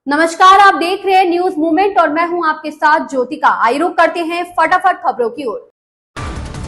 नमस्कार, आप देख रहे हैं न्यूज मूवमेंट और मैं हूं आपके साथ ज्योतिका। आइए रुक करते हैं फटाफट खबरों की ओर।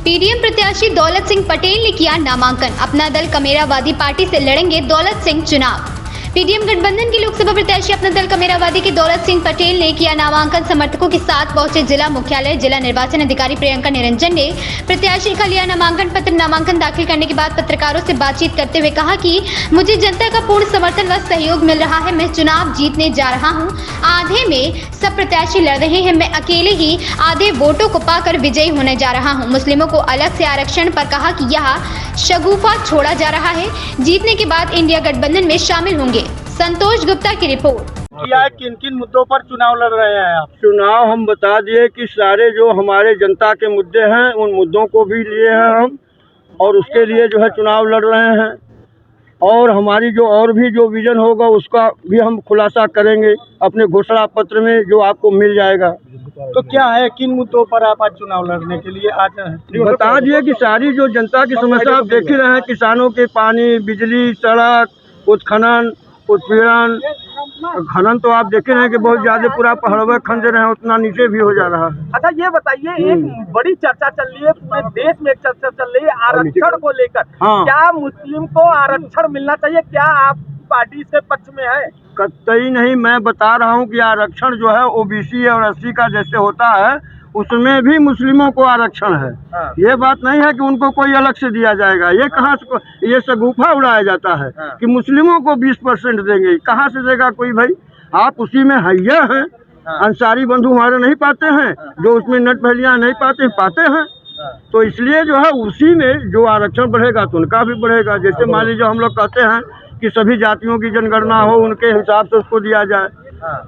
पीडीएम प्रत्याशी दौलत सिंह पटेल ने किया नामांकन। अपना दल कमेरावादी पार्टी से लड़ेंगे दौलत सिंह चुनाव। पीडीएम गठबंधन के लोकसभा प्रत्याशी अपना दल कमेरावादी के दौलत सिंह पटेल ने किया नामांकन। समर्थकों के साथ पहुंचे जिला मुख्यालय। जिला निर्वाचन अधिकारी प्रियंका निरंजन ने प्रत्याशी का लिया नामांकन पत्र। नामांकन दाखिल करने के बाद पत्रकारों से बातचीत करते हुए कहा कि मुझे जनता का पूर्ण समर्थन व सहयोग मिल रहा है। मैं चुनाव जीतने जा रहा हूँ। आधे में सब प्रत्याशी लड़ रहे हैं, मैं अकेले ही आधे वोटों को पाकर विजयी होने जा रहा हूँ। मुस्लिमों को अलग से आरक्षण पर कहा कि यह शगुफा छोड़ा जा रहा है। जीतने के बाद इंडिया गठबंधन में शामिल होंगे। संतोष गुप्ता की रिपोर्ट। किन किन मुद्दों पर चुनाव लड़ रहे हैं आप? चुनाव हम बता दिए कि सारे जो हमारे जनता के मुद्दे हैं उन मुद्दों को भी लिए हैं हम, और उसके लिए जो है चुनाव लड़ रहे हैं। और हमारी जो और भी जो विजन होगा उसका भी हम खुलासा करेंगे अपने घोषणा पत्र में, जो आपको मिल जाएगा। तो क्या है, किन मुद्दों पर आप आज चुनाव लड़ने के लिए आज हैं? बता दिए कि सारी जो जनता की समस्या आप देख ही रहे हैं, किसानों के पानी, बिजली, सड़क, उत्खनन, उत्पीड़न। खनन तो आप देख रहे हैं कि बहुत ज्यादा पूरा पहाड़वा खंड रहे हैं, उतना नीचे भी हो जा रहा है। अच्छा, ये बताइए, एक बड़ी चर्चा चल रही है पूरे देश में, एक चर्चा चल रही है आरक्षण को लेकर। हाँ। क्या मुस्लिम को आरक्षण मिलना चाहिए? क्या आप पार्टी से पक्ष में है? कतई नहीं, मैं बता रहा हूँ कि आरक्षण जो है ओबीसी और एससी का जैसे होता है उसमें भी मुस्लिमों को आरक्षण है। हाँ। ये बात नहीं है कि उनको कोई अलग से दिया जाएगा। ये कहाँ से ये शगुफा उड़ाया जाता है कि मुस्लिमों को 20% देंगे। कहाँ से देगा कोई भाई? आप उसी में हैया हैं। अंसारी बंधु हमारे नहीं पाते हैं, जो उसमें नट भैलियाँ नहीं पाते हैं। तो इसलिए जो है उसी में जो आरक्षण बढ़ेगा तो उनका भी बढ़ेगा। जैसे मान लीजिए हम लोग कहते हैं कि सभी जातियों की जनगणना हो, उनके हिसाब से उसको दिया जाए,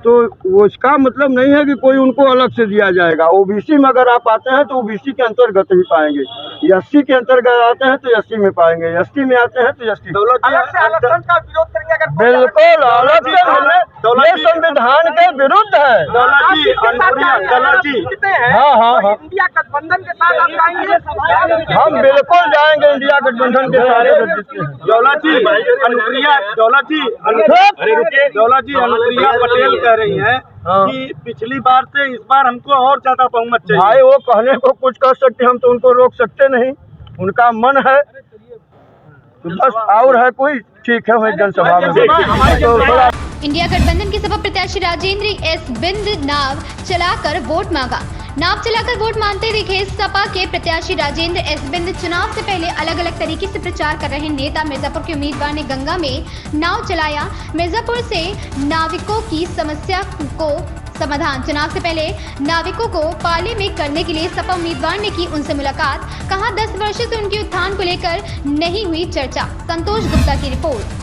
तो वो इसका मतलब नहीं है कि कोई उनको अलग से दिया जाएगा। ओबीसी में अगर आप आते हैं तो ओबीसी के अंतर्गत ही पाएंगे, एससी के अंतर्गत आते हैं तो एससी में पाएंगे, एसटी में आते हैं तो एसटी। अलग से आरक्षण का विरोध करेंगे अगर बिल्कुल अलग से ये संविधान के विरुद्ध है। हाँ, इंडिया गठबंधन के साथ आप जाएंगे? हम बिल्कुल जाएंगे इंडिया गठबंधन के सारे। दौलत जी अनुप्रिया पटेल कह रही हैं कि पिछली बार से इस बार हमको और ज्यादा बहुमत चाहिए। भाई वो कहने को कुछ कर सकते, हम तो उनको रोक सकते नहीं, उनका मन है तो बस। और है कोई? ठीक है, मैं जनसभा में इंडिया गठबंधन के सपा प्रत्याशी राजेंद्र एस बिंद नाव चलाकर वोट मांगा। नाव चलाकर वोट मांगते दिखे सपा के प्रत्याशी राजेंद्र एस बिंद। चुनाव से पहले अलग अलग तरीके से प्रचार कर रहे नेता मिर्जापुर के उम्मीदवार ने गंगा में नाव चलाया। मिर्जापुर से नाविकों की समस्या को समाधान। चुनाव से पहले नाविकों को पाले में करने के लिए सपा उम्मीदवार ने की उनसे मुलाकात। कहा 10 वर्षों से उनके उत्थान को लेकर नहीं हुई चर्चा। संतोष गुप्ता की रिपोर्ट।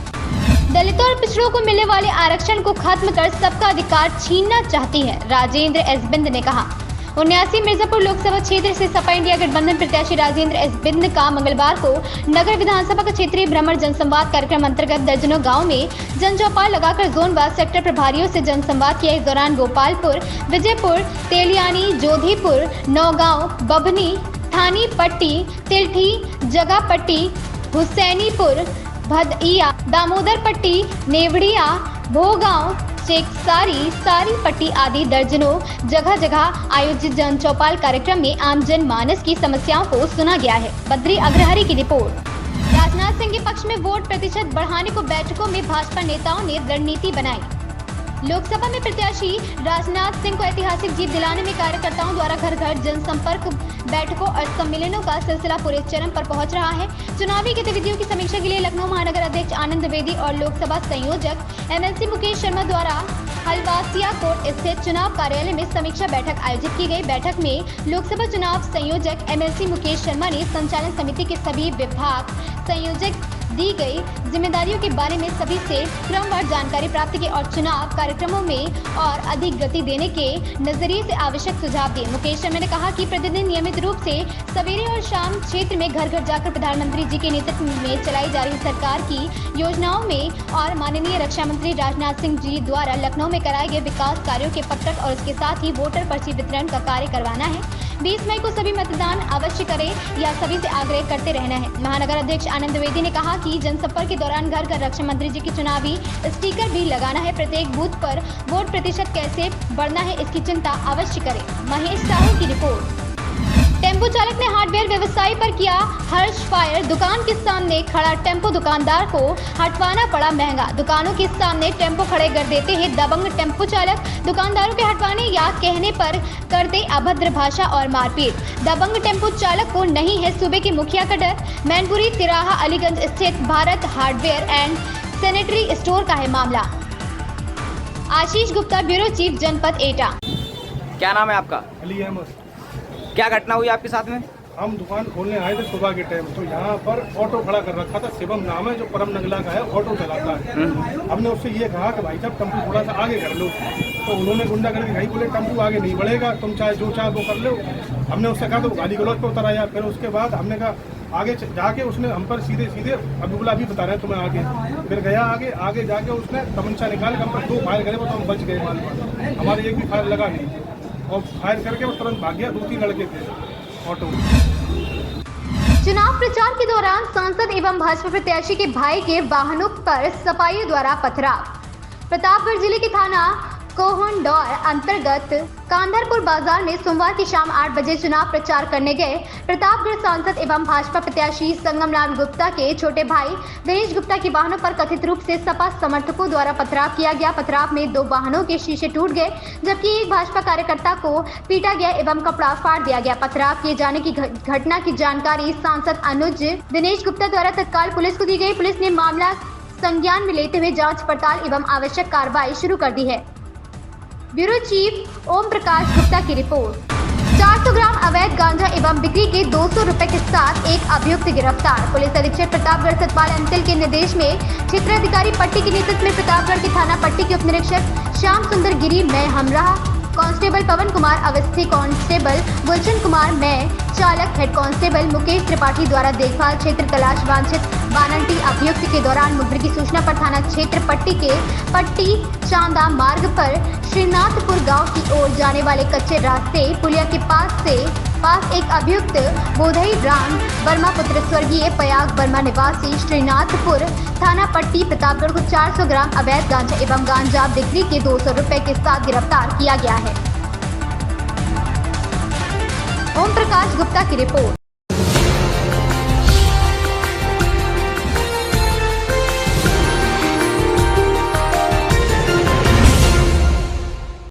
दलितों और पिछड़ों को मिलने वाले आरक्षण को खत्म कर सबका अधिकार छीनना चाहती है, राजेंद्र एस बिंद ने कहा। 79 मिर्जापुर लोकसभा क्षेत्र से सपा इंडिया गठबंधन प्रत्याशी राजेंद्र एस बिंद का मंगलवार को नगर विधानसभा का क्षेत्रीय भ्रमण जनसंवाद कार्यक्रम अंतर्गत दर्जनों गांव में जन चौपाल लगाकर जोनवार सेक्टर प्रभारियों से जनसंवाद किया। इस दौरान गोपालपुर, विजयपुर, तेलियानी, जोधीपुर, नौगांव, बभनी, थानी पट्टी, तिल्ठी, जगापट्टी, हुसैनीपुर, भदइया, दामोदर पट्टी, नेवड़िया, भोगांव, चेकसारी, सारी पट्टी आदि दर्जनों जगह जगह आयोजित जन चौपाल कार्यक्रम में आम जन मानस की समस्याओं को सुना गया है। बद्री अग्रहरी की रिपोर्ट। राजनाथ सिंह के पक्ष में वोट प्रतिशत बढ़ाने को बैठकों में भाजपा नेताओं ने रणनीति बनाई। लोकसभा में प्रत्याशी राजनाथ सिंह को ऐतिहासिक जीत दिलाने में कार्यकर्ताओं द्वारा घर घर जनसंपर्क बैठकों और सम्मेलनों का सिलसिला पूरे चरम पर पहुंच रहा है। चुनावी गतिविधियों की समीक्षा के लिए लखनऊ महानगर अध्यक्ष आनंद द्विवेदी और लोकसभा संयोजक एमएलसी मुकेश शर्मा द्वारा हलवासिया कोर्ट स्थित चुनाव कार्यालय में समीक्षा बैठक आयोजित की गई। बैठक में लोकसभा चुनाव संयोजक एमएलसी मुकेश शर्मा ने संचालन समिति के सभी विभाग संयोजक दी गई जिम्मेदारियों के बारे में सभी से क्रमवार जानकारी प्राप्त की और चुनाव कार्यक्रमों में और अधिक गति देने के नजरिए से आवश्यक सुझाव दिए। मुकेश शर्मा ने कहा कि प्रतिदिन नियमित रूप से सवेरे और शाम क्षेत्र में घर घर जाकर प्रधानमंत्री जी के नेतृत्व में चलाई जा रही सरकार की योजनाओं में और माननीय रक्षा मंत्री राजनाथ सिंह जी द्वारा लखनऊ में कराए गए विकास कार्यों के पत्रक और उसके साथ ही वोटर पर्ची वितरण का कार्य करवाना है। 20 मई को सभी मतदान अवश्य करें या सभी से आग्रह करते रहना है। महानगर अध्यक्ष आनंद द्विवेदी ने कहा की जनसंपर्क के दौरान घर घर रक्षा मंत्री जी की चुनावी स्टिकर भी लगाना है। प्रत्येक बूथ पर वोट प्रतिशत कैसे बढ़ना है, इसकी चिंता अवश्य करें। महेश साहू की रिपोर्ट। टेम्पो चालक ने हार्डवेयर व्यवसायी पर किया हर्ष फायर। दुकान के सामने खड़ा टेम्पो दुकानदार को हटवाना पड़ा महंगा। दुकानों के सामने टेम्पो खड़े कर देते हैं दबंग टेम्पो चालक। दुकानदारों के हटवाने या कहने पर करते अभद्र भाषा और मारपीट। दबंग टेम्पो चालक को नहीं है सूबे के मुखिया का डर। मैनपुरी तिराहा अलीगंज स्थित Bharat hardware and sanitary store का है मामला। आशीष गुप्ता, ब्यूरो चीफ, जनपद एटा। क्या नाम है आपका? अली अहमद। क्या घटना हुई आपके साथ में? हम दुकान खोलने आए थे सुबह के टाइम, तो यहाँ पर ऑटो खड़ा कर रखा था। शिवम नाम है, जो परम नगला का है, ऑटो चलाता है। हमने उससे ये कहा कि भाई साहब टेम्पू थोड़ा सा आगे कर लो, तो उन्होंने गुंडागर्दी भाई बोले टेम्पू आगे नहीं बढ़ेगा, तुम चाहे जो चाहे वो कर लो। हमने उससे कहा तो गाली गलौज पर उतर आया। फिर उसके बाद हमने कहा आगे जाके उसने हम पर सीधे अब्दुल्ला भी बता रहे हैं तुम्हें आगे। फिर गया आगे जाके उसने तमंचा निकाल के हम पर 2 फायर करे, तो हम बच गए। मान पर हमारे एक भी फायर लगा नहीं, और फायर करके वो तुरंत भाग गया। 2-3 लड़के थे ऑटो। चुनाव प्रचार के दौरान सांसद एवं भाजपा प्रत्याशी के भाई के वाहनों पर सपाइयों द्वारा पथराव। प्रतापगढ़ जिले के थाना कोहंडौर अंतर्गत कांधरपुर बाजार में सोमवार की शाम 8 बजे चुनाव प्रचार करने गए प्रतापगढ़ सांसद एवं भाजपा प्रत्याशी संगम लाल गुप्ता के छोटे भाई दिनेश गुप्ता के वाहनों पर कथित रूप से सपा समर्थकों द्वारा पथराव किया गया। पथराव में 2 वाहनों के शीशे टूट गए, जबकि एक भाजपा कार्यकर्ता को पीटा गया एवं कपड़ा फाड़ दिया गया। पथराव किए जाने की घटना की जानकारी सांसद अनुज दिनेश गुप्ता द्वारा तत्काल पुलिस को दी गई। पुलिस ने मामला संज्ञान में लेते हुए जाँच पड़ताल एवं आवश्यक कार्रवाई शुरू कर दी है। ब्यूरो चीफ ओम प्रकाश गुप्ता की रिपोर्ट। 400 ग्राम अवैध गांजा एवं बिक्री के 200 रुपए के साथ एक अभियुक्त गिरफ्तार। पुलिस अधीक्षक प्रतापगढ़ सतपाल अंचल के निर्देश में क्षेत्राधिकारी पट्टी के नेतृत्व में प्रतापगढ़ के थाना पट्टी के उपनिरीक्षक श्याम सुंदर गिरी में हमराह, कांस्टेबल पवन कुमार अवस्थी, कांस्टेबल गुलशन कुमार में, चालक हेड कांस्टेबल मुकेश त्रिपाठी द्वारा देखभाल क्षेत्र तलाश वांछित वारंटी अभियुक्त के दौरान मुखबिर की सूचना पर थाना क्षेत्र पट्टी के पट्टी चांदा मार्ग पर श्रीनाथपुर गांव की ओर जाने वाले कच्चे रास्ते पुलिया के पास एक अभियुक्त बोधई राम वर्मा पुत्र स्वर्गीय पयाग वर्मा निवासी श्रीनाथपुर थाना पट्टी प्रतापगढ़ को 400 ग्राम अवैध गांजा एवं गांजा बिक्री के 200 रुपए के साथ गिरफ्तार किया गया है। ओम प्रकाश गुप्ता की रिपोर्ट।